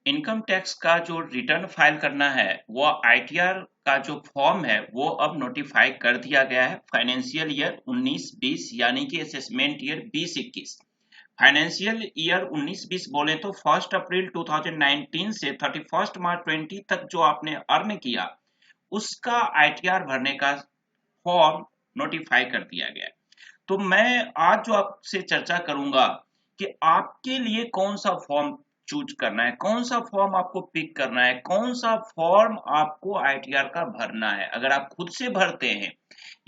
Income tax का जो return file करना है वो आईटीआर का जो फॉर्म है वो अब नोटिफाई कर दिया गया है फाइनेंशियल ईयर 19-20 यानी कि असेसमेंट ईयर 20-21। फाइनेंशियल ईयर 19-20 बोले तो 1 अप्रैल 2019 से 31 मार्च 20 तक जो आपने अर्न किया उसका आईटीआर भरने का फॉर्म नोटिफाई कर दिया गया है। तो मैं आज जो आपसे चर्चा करूंगा कि आपके लिए कौन सा फॉर्म चूज करना है, कौन सा फॉर्म आपको पिक करना है, कौन सा फॉर्म आपको आईटीआर का भरना है। अगर आप खुद से भरते हैं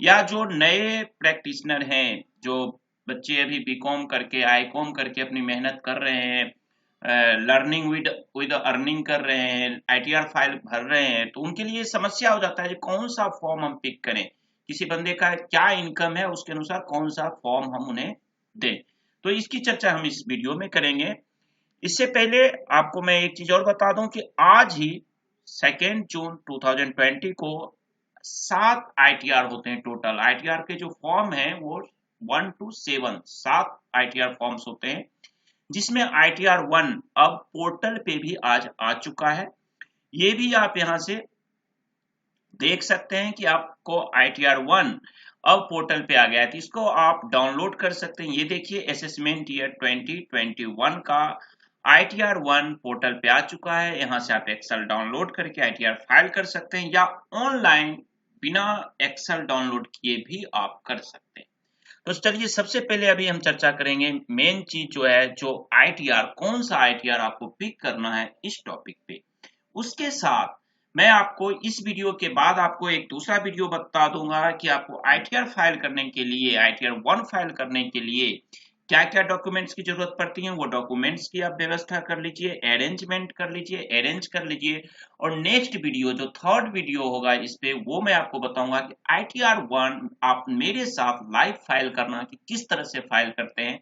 या जो नए प्रैक्टिशनर हैं, जो बच्चे अभी बीकॉम करके आईकॉम करके अपनी मेहनत कर रहे हैं, लर्निंग विद विद अर्निंग कर रहे हैं, आईटीआर फाइल भर रहे हैं, तो उनके लिए समस्या हो जाता है कि कौन सा फॉर्म हम पिक करें, किसी बंदे का क्या इनकम है उसके अनुसार कौन सा फॉर्म हम उन्हें दें। तो इसकी चर्चा हम इस वीडियो में करेंगे। इससे पहले आपको मैं एक चीज और बता दूं कि आज ही 2 जून 2020 को 7 आईटीआर होते हैं। टोटल आईटीआर के जो फॉर्म है वो 1 to 7 आईटीआर फॉर्म्स होते हैं, जिसमें ITR-1 अब पोर्टल पे भी आज आ चुका है। ये भी आप यहां से देख सकते हैं कि आपको ITR-1 अब पोर्टल पे आ गया है, तो इसको आप डाउनलोड कर सकते हैं। ये देखिए असेसमेंट ईयर 2021 का ITR-1 पोर्टल पे आ चुका है। यहाँ से आप एक्सेल डाउनलोड करके ITR फाइल कर सकते हैं या ऑनलाइन बिना एक्सेल डाउनलोड किए भी आप कर सकते हैं। तो चलिए सबसे पहले अभी हम चर्चा करेंगे मेन चीज जो है, जो आईटीआर, कौन सा आईटीआर आपको पिक करना है इस टॉपिक पे। उसके साथ मैं आपको इस वीडियो के बाद आपको एक दूसरा वीडियो बता दूंगा कि आपको आईटीआर फाइल करने के लिए, ITR-1 फाइल करने के लिए क्या क्या डॉक्यूमेंट्स की जरूरत पड़ती है। वो डॉक्यूमेंट्स की आप व्यवस्था कर लीजिए, अरेंजमेंट कर लीजिए, अरेंज कर लीजिए। और नेक्स्ट वीडियो जो थर्ड वीडियो होगा इस पे, वो मैं आपको बताऊंगा कि ITR-1 आप मेरे साथ लाइव फाइल करना कि किस तरह से फाइल करते हैं।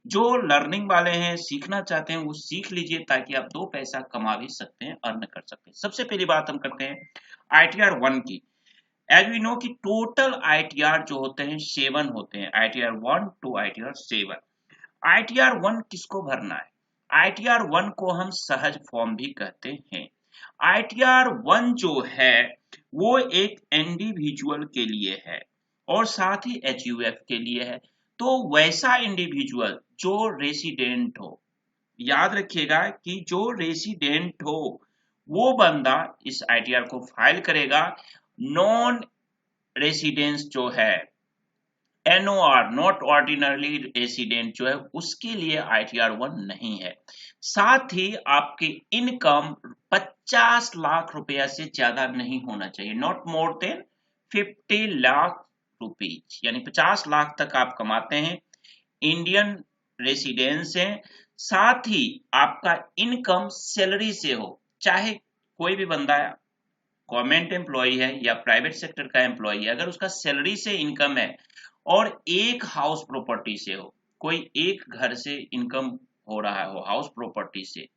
जो लर्निंग वाले हैं, सीखना चाहते हैं, वो सीख लीजिए ताकि आप दो पैसा कमा भी सकते हैं, अर्न कर सकते हैं। सबसे पहली बात हम करते हैं ITR-1 की। एज वी नो कि टोटल आईटीआर जो होते हैं 7 होते हैं, ITR-1 to ITR-7। ITR-1 किसको भरना है? ITR-1 को हम सहज फॉर्म भी कहते हैं। ITR-1 जो है वो एक इंडिविजुअल के लिए है और साथ ही HUF के लिए है। तो वैसा इंडिविजुअल जो रेसिडेंट हो, याद रखिएगा कि जो रेसिडेंट हो वो बंदा इस आईटीआर को फाइल करेगा। नॉन रेसिडेंस जो है, NOR नॉट ऑर्डिनरी रेसिडेंट जो है, उसके लिए ITR-1 नहीं है। साथ ही आपकी इनकम 50 लाख रुपया से ज्यादा नहीं होना चाहिए, not more than 50 lakh rupees, यानी 50 लाख तक आप कमाते हैं, इंडियन रेसिडेंस हैं। साथ ही आपका इनकम सैलरी से हो, चाहे कोई भी बंदा गवर्नमेंट एम्प्लॉय है या प्राइवेट सेक्टर का एम्प्लॉय है, अगर उसका सैलरी से इनकम है और एक हाउस प्रॉपर्टी से हो, कोई एक घर से इनकम हो रहा हो हाउस प्रॉपर्टी से,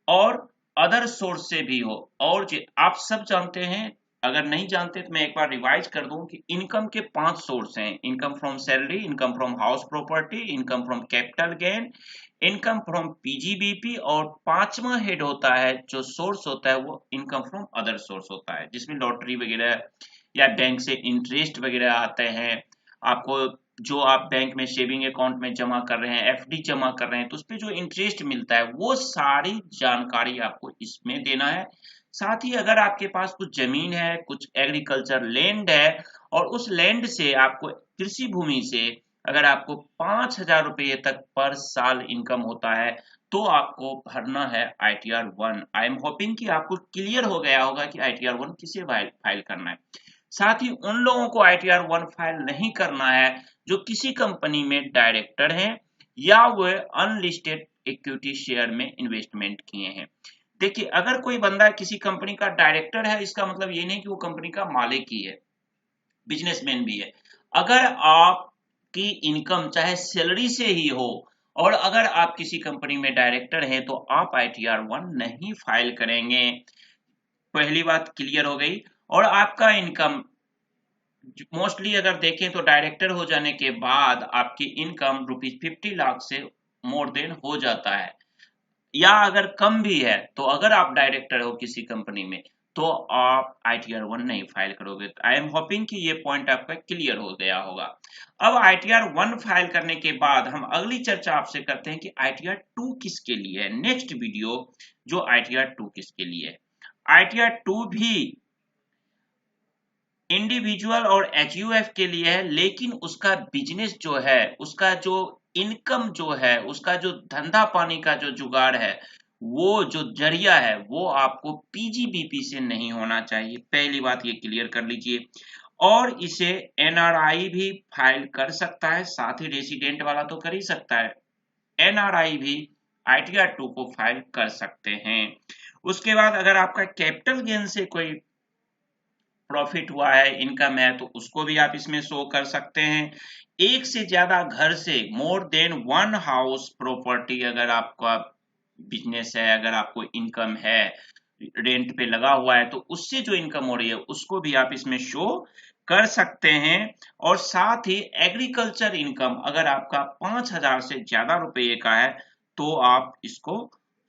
और अदर सोर्स से भी हो, और आप सब जानते हैं, अगर नहीं जानते तो मैं एक बार रिवाइज कर दूं कि इनकम के 5 सोर्स हैं: income from salary, income from house property, income from capital gain, income from PGBP, और पांचवा हेड होता है जो सोर्स होता है वो इनकम फ्रॉम अदर सोर्स होता है, जिसमें लॉटरी वगैरह या बैंक से इंटरेस्ट वगैरह आते हैं। आपको जो आप बैंक में सेविंग अकाउंट में जमा कर रहे हैं, एफडी जमा कर रहे हैं, तो उस पर जो इंटरेस्ट मिलता है वो सारी जानकारी आपको इसमें देना है। साथ ही अगर आपके पास कुछ जमीन है, कुछ एग्रीकल्चर लैंड है, और उस लैंड से आपको, कृषि भूमि से अगर आपको 5,000 रुपये तक पर साल इनकम होता है तो आपको भरना है ITR-1। आई एम होपिंग कि आपको क्लियर हो गया होगा कि ITR-1 किसे फाइल करना है। साथ ही उन लोगों को ITR-1 फाइल नहीं करना है जो किसी कंपनी में डायरेक्टर हैं या वे अनलिस्टेड इक्विटी शेयर में इन्वेस्टमेंट किए हैं। देखिए, अगर कोई बंदा किसी कंपनी का डायरेक्टर है, इसका मतलब ये नहीं कि वो कंपनी का मालिक ही है, बिजनेसमैन भी है। अगर आपकी इनकम चाहे सैलरी से ही हो और अगर आप किसी कंपनी में डायरेक्टर हैं तो आप ITR-1 नहीं फाइल करेंगे। पहली बात क्लियर हो गई। और आपका इनकम मोस्टली अगर देखें तो डायरेक्टर हो जाने के बाद आपकी इनकम ₹50 लाख से मोर देन हो जाता है। या अगर कम भी है तो अगर आप डायरेक्टर हो किसी कंपनी में तो आप ITR 1 नहीं फाइल करोगे। आई एम होपिंग कि ये पॉइंट आपका क्लियर हो गया होगा। अब ITR 1 फाइल करने के बाद हम अगली चर्चा आपसे करते हैं कि ITR 2 किसके लिए है। नेक्स्ट वीडियो जो ITR 2 किसके लिए है। ITR 2 भी इंडिविजुअल और HUF के लिए है, लेकिन उसका बिजनेस जो है, उसका जो इनकम जो है, उसका जो धंधा पानी का जो जुगाड़ है, वो जो जरिया है वो आपको PGBP से नहीं होना चाहिए। पहली बात ये क्लियर कर लीजिए। और इसे NRI भी फाइल कर सकता है, साथ ही रेसिडेंट वाला तो कर ही सकता है, NRI भी ITR 2 को फाइल कर सकते हैं। उसके बाद अगर आपका कैपिटल गेन से कोई प्रॉफिट हुआ है, इनकम है, तो उसको भी आप इसमें शो कर सकते हैं। एक से ज्यादा घर से, मोर देन 1 हाउस प्रॉपर्टी, अगर आपका बिजनेस है, अगर आपको इनकम है, रेंट पे लगा हुआ है, तो उससे जो इनकम हो रही है उसको भी आप इसमें शो कर सकते हैं। और साथ ही एग्रीकल्चर इनकम अगर आपका 5,000 से ज्यादा रुपये का है तो आप इसको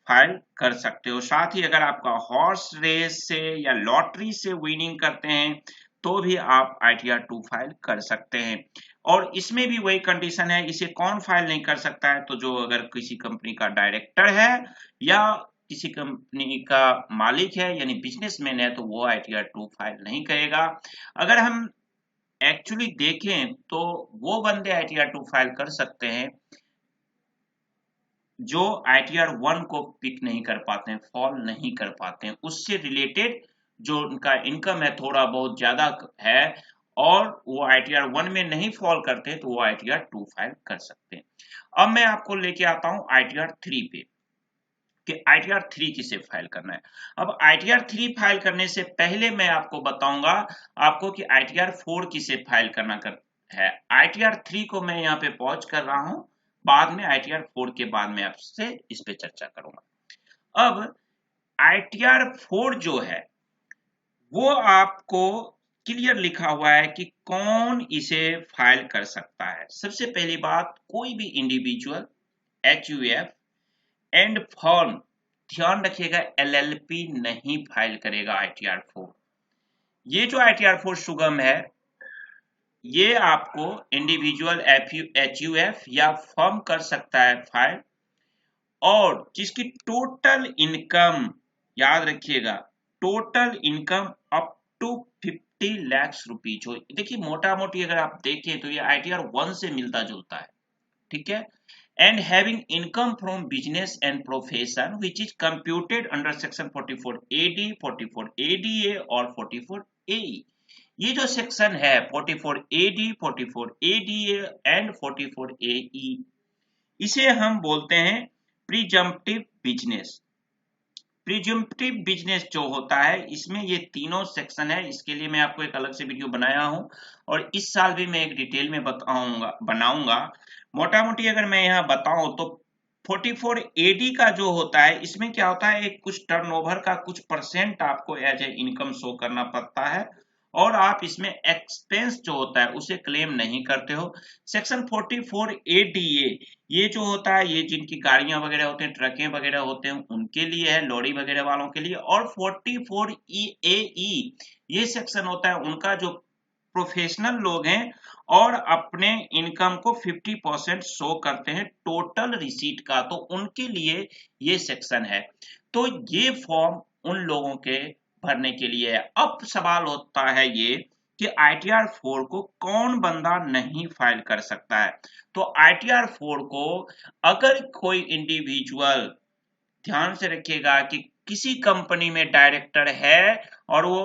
फाइल कर सकते हो। साथ ही अगर आपका हॉर्स रेस से या लॉटरी से विनिंग करते हैं तो भी आप ITR 2 फाइल कर सकते हैं। और इसमें भी वही कंडीशन है, इसे कौन फाइल नहीं कर सकता है, तो जो अगर किसी कंपनी का डायरेक्टर है या किसी कंपनी का मालिक है यानी बिजनेसमैन है तो वो ITR 2 फाइल नहीं करेगा। अगर हम एक्चुअली देखें तो वो बंदे ITR 2 फाइल कर सकते हैं जो ITR 1 को पिक नहीं कर पाते हैं, फॉल नहीं कर पाते हैं, उससे रिलेटेड जो उनका इनकम है थोड़ा बहुत ज्यादा है और वो ITR 1 में नहीं फॉल करते तो वो ITR 2 फाइल कर सकते हैं। अब मैं आपको लेके आता हूं ITR 3 पे कि ITR 3 किसे फाइल करना है। अब ITR 3 फाइल करने से पहले मैं आपको बताऊंगा आपको कि ITR 4 किसे फाइल करना है। ITR 3 को मैं यहाँ पे पॉज कर रहा हूं, बाद में ITR 4 के बाद में आपसे इस पे चर्चा करूंगा। अब ITR 4 जो है वो आपको क्लियर लिखा हुआ है कि कौन इसे फाइल कर सकता है। सबसे पहली बात, कोई भी इंडिविजुअल, HUF एंड फर्म, ध्यान रखिएगा LLP नहीं फाइल करेगा ITR 4। ये जो ITR 4 सुगम है ये आपको इंडिविजुअल HUF या फर्म कर सकता है फाइल, और जिसकी टोटल इनकम, याद रखिएगा, total income up to 50 lakh rupees हो। देखिए मोटा मोटी अगर आप देखें तो ये ITR 1 से मिलता जुलता है, ठीक है। And having income from business and profession which is computed under section 44 AD, 44 ADA और 44 AE। ये जो सेक्शन है 44 AD, 44 ADA एंड 44 AE, इसे हम बोलते हैं प्रिजम्पटिव बिजनेस। प्रिजम्पटिव बिजनेस जो होता है इसमें ये तीनों सेक्शन है। इसके लिए मैं आपको एक अलग से वीडियो बनाया हूं और इस साल भी मैं एक डिटेल में बनाऊंगा। मोटा मोटी अगर मैं यहाँ बताऊं तो 44 AD का जो होता है इसमें क्या होता है, एक कुछ टर्नओवर का कुछ परसेंट आपको एज ए इनकम शो करना पड़ता है और आप इसमें एक्सपेंस जो होता है उसे क्लेम नहीं करते हो। सेक्शन 44 ADA ये जो होता है ये जिनकी गाड़ियां वगैरह होते हैं, ट्रकें वगैरह होते हैं उनके लिए है, लॉरी वगैरह वालों के लिए। और 44 AE ये सेक्शन होता है उनका जो प्रोफेशनल लोग हैं और अपने इनकम को 50% शो करते हैं टोटल रिसीट का, तो उनके लिए ये सेक्शन है। तो ये फॉर्म उन लोगों के भरने के लिए है। अब सवाल होता है ये कि ITR 4 को कौन बंदा नहीं फाइल कर सकता है। तो ITR 4 को अगर कोई इंडिविजुअल, ध्यान से रखिएगा कि किसी कंपनी में डायरेक्टर है और वो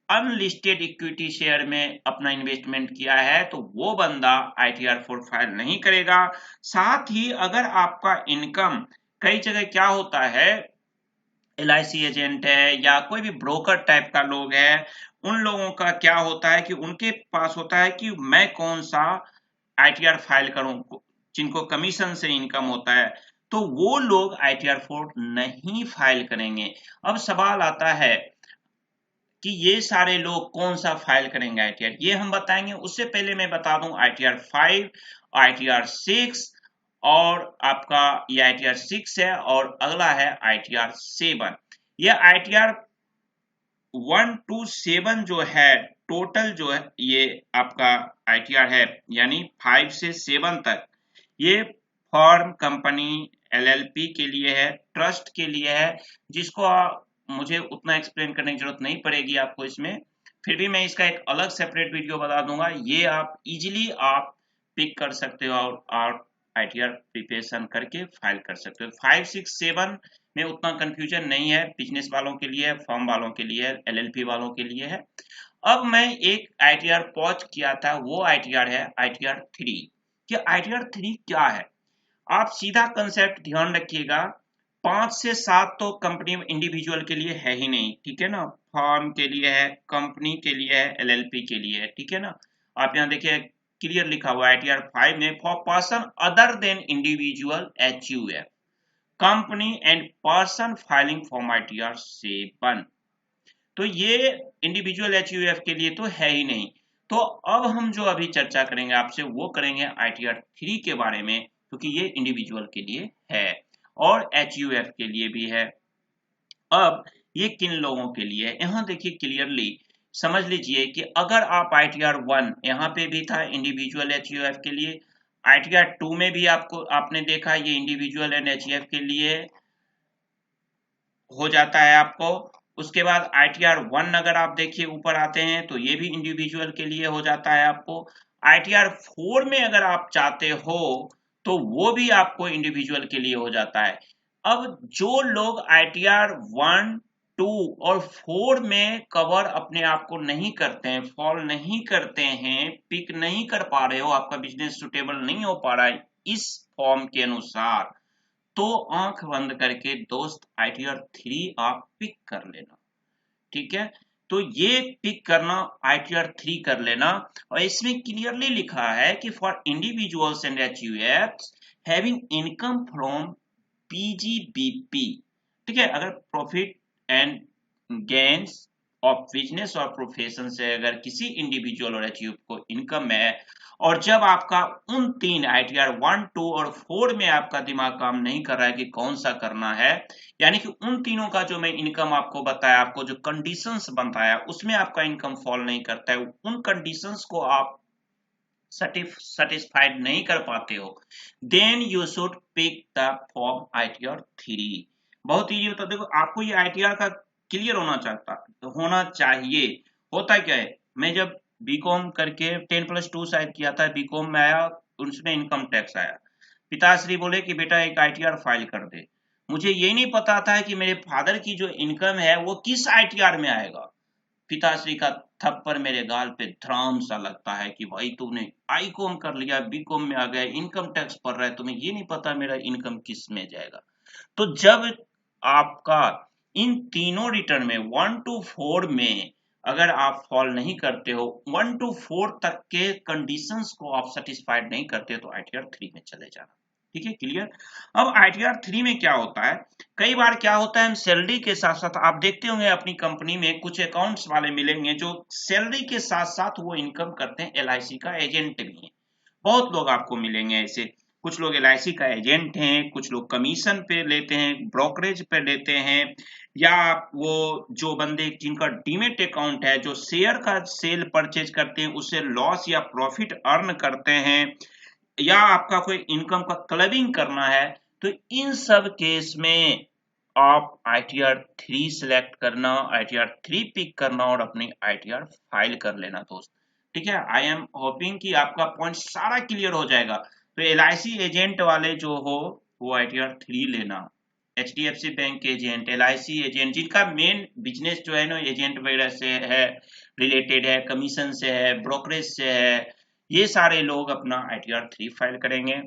अनलिस्टेड इक्विटी शेयर में अपना इन्वेस्टमेंट किया है तो वो बंदा ITR 4 फाइल नहीं करेगा। साथ ही अगर आपका इनकम, कई जगह क्या होता है LIC एजेंट है या कोई भी ब्रोकर टाइप का लोग है, उन लोगों का क्या होता है कि उनके पास होता है कि मैं कौन सा ITR फाइल करूं, जिनको कमीशन से इनकम होता है, तो वो लोग ITR 4 नहीं फाइल करेंगे। अब सवाल आता है कि ये सारे लोग कौन सा फाइल करेंगे ITR, ये हम बताएंगे। उससे पहले मैं बता दूं ITR 5, ITR 6 और आपका ये ITR 6 है और अगला है ITR 7। ये ITR 1 to 7 जो है टोटल जो है ये आपका ITR है, यानी 5 से 7 तक ये फॉर्म, कंपनी, LLP के लिए है, ट्रस्ट के लिए है, जिसको मुझे उतना एक्सप्लेन करने की जरूरत नहीं पड़ेगी आपको इसमें। फिर भी मैं इसका एक अलग सेपरेट वीडियो बता दूंगा, ये आप इजीली आप पिक कर सकते हो और ITR प्रिपरेशन करके फाइल कर सकते हो। 5, 6, 7 में उतना कंफ्यूजन नहीं है, बिजनेस वालों के लिए है, फर्म वालों के लिए है, LLP वालों के लिए है। अब मैं एक ITR पॉज किया था, वो ITR है ITR 3। कि ITR 3 क्या है, आप सीधा कंसेप्ट ध्यान रखिएगा। 5 से 7 तो कंपनी इंडिविजुअल के लिए है ही नहीं, ठीक है ना, फर्म के लिए है, कंपनी के लिए है, LLP के लिए है, ठीक है ना। आप यहाँ देखिए क्लियर लिखा हुआ है ITR 5 में for person other than individual HUF company and person filing for ITR 7। तो ये इंडिविजुअल HUF के लिए तो है ही नहीं। तो अब हम जो अभी चर्चा करेंगे आपसे वो करेंगे ITR 3 के बारे में, क्योंकि ये इंडिविजुअल के लिए है और HUF के लिए भी है। अब ये किन लोगों के लिए है, यहाँ देखिए क्लियरली समझ लीजिए कि अगर आप ITR 1 यहाँ पे भी था इंडिविजुअल HUF के लिए, ITR 2 में भी आपने देखा ये इंडिविजुअल एंड HUF के लिए हो जाता है आपको। उसके बाद ITR 1 अगर आप देखिए ऊपर आते हैं तो ये भी इंडिविजुअल के लिए हो जाता है आपको। ITR 4 में अगर आप चाहते हो तो वो भी आपको इंडिविजुअल के लिए हो जाता है। अब जो लोग ITR 1, 2 और 4 में कवर अपने आप को नहीं करते हैं, फॉल नहीं करते हैं, पिक नहीं कर पा रहे हो, आपका बिजनेस सुटेबल नहीं हो पा रहा है इस फॉर्म के अनुसार, तो आंख बंद करके दोस्त ITR 3 आप पिक कर लेना, ठीक है। तो ये पिक करना, ITR 3 कर लेना, और इसमें क्लियरली लिखा है कि for individuals and HUFs having income from PGBP, ठीक है, अगर profit and gains of business और प्रोफेशन से अगर किसी इंडिविजुअल और HUF को इनकम है, और जब आपका उन तीन ITR 1, 2 और 4 में आपका दिमाग काम नहीं कर रहा है कि कौन सा करना है, यानी कि उन तीनों का जो मैं इनकम आपको बताया, आपको जो कंडीशंस बताया उसमें आपका इनकम फॉल नहीं करता है, उन कंडीशंस को आप satisfied नहीं कर पाते हो, then you should pick the form ITR 3। बहुत इजी होता है, देखो आपको ये ITR का क्लियर होना चाहिए। होता क्या है, मैं जब बीकॉम करके 10+2 शायद किया था, बीकॉम में आया, उसमें इनकम टैक्स आया, पिताश्री बोले कि बेटा एक ITR फाइल कर दे। मुझे ये नहीं पता था कि मेरे फादर की जो इनकम है वो किस ITR में आएगा। पिताश्री का थप्पड़ मेरे गाल पे धराम सा लगता है कि भाई तूने ICOM कर लिया, बीकॉम में आ गया, इनकम टैक्स पड़ रहा है, तुम्हें ये नहीं पता मेरा इनकम किस में जाएगा। तो जब आपका इन तीनों रिटर्न में 1 to 4 में अगर आप फॉल नहीं करते हो, 1 to 4 तक के कंडीशंस को आप सेटिस्फाइड नहीं करते तो ITR 3 में चले जाना, ठीक है, क्लियर। अब ITR 3 में क्या होता है, कई बार क्या होता है, हम सैलरी के साथ साथ, आप देखते होंगे अपनी कंपनी में कुछ अकाउंट्स वाले मिलेंगे जो सैलरी के साथ साथ वो इनकम करते हैं, LIC का एजेंट भी है, बहुत लोग आपको मिलेंगे ऐसे। कुछ लोग LIC का एजेंट हैं, कुछ लोग कमीशन पे लेते हैं, ब्रोकरेज पे लेते हैं, या वो जो बंदे जिनका डीमेट अकाउंट है, जो शेयर का सेल परचेज करते हैं, उससे लॉस या प्रॉफिट अर्न करते हैं, या आपका कोई इनकम का क्लबिंग करना है, तो इन सब केस में आप ITR 3 सिलेक्ट करना, ITR 3 पिक करना और अपनी ITR फाइल कर लेना दोस्त, ठीक है। आई एम होपिंग कि आपका पॉइंट सारा क्लियर हो जाएगा। तो LIC एजेंट वाले जो हो वो ITR 3 लेना, HDFC bank agent, LIC agent, जिनका मेन बिजनेस जो है ना एजेंट वगैरह से है, रिलेटेड है, कमीशन से है, ब्रोकरेज से है, ये सारे लोग अपना ITR 3 फाइल करेंगे,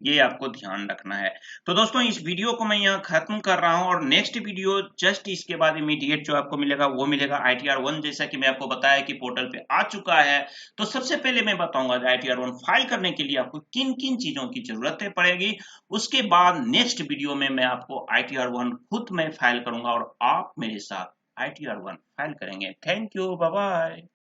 ये आपको ध्यान रखना है। तो दोस्तों इस वीडियो को मैं यहाँ खत्म कर रहा हूँ, और नेक्स्ट वीडियो जस्ट इसके बाद इमीडिएट जो आपको मिलेगा वो मिलेगा ITR 1, जैसा कि मैं आपको बताया कि पोर्टल पे आ चुका है। तो सबसे पहले मैं बताऊंगा ITR 1 फाइल करने के लिए आपको किन किन चीजों की जरूरतें पड़ेगी, उसके बाद नेक्स्ट वीडियो में मैं आपको ITR 1 खुद मैं फाइल करूंगा और आप मेरे साथ ITR 1 फाइल करेंगे। Thank you, bye bye.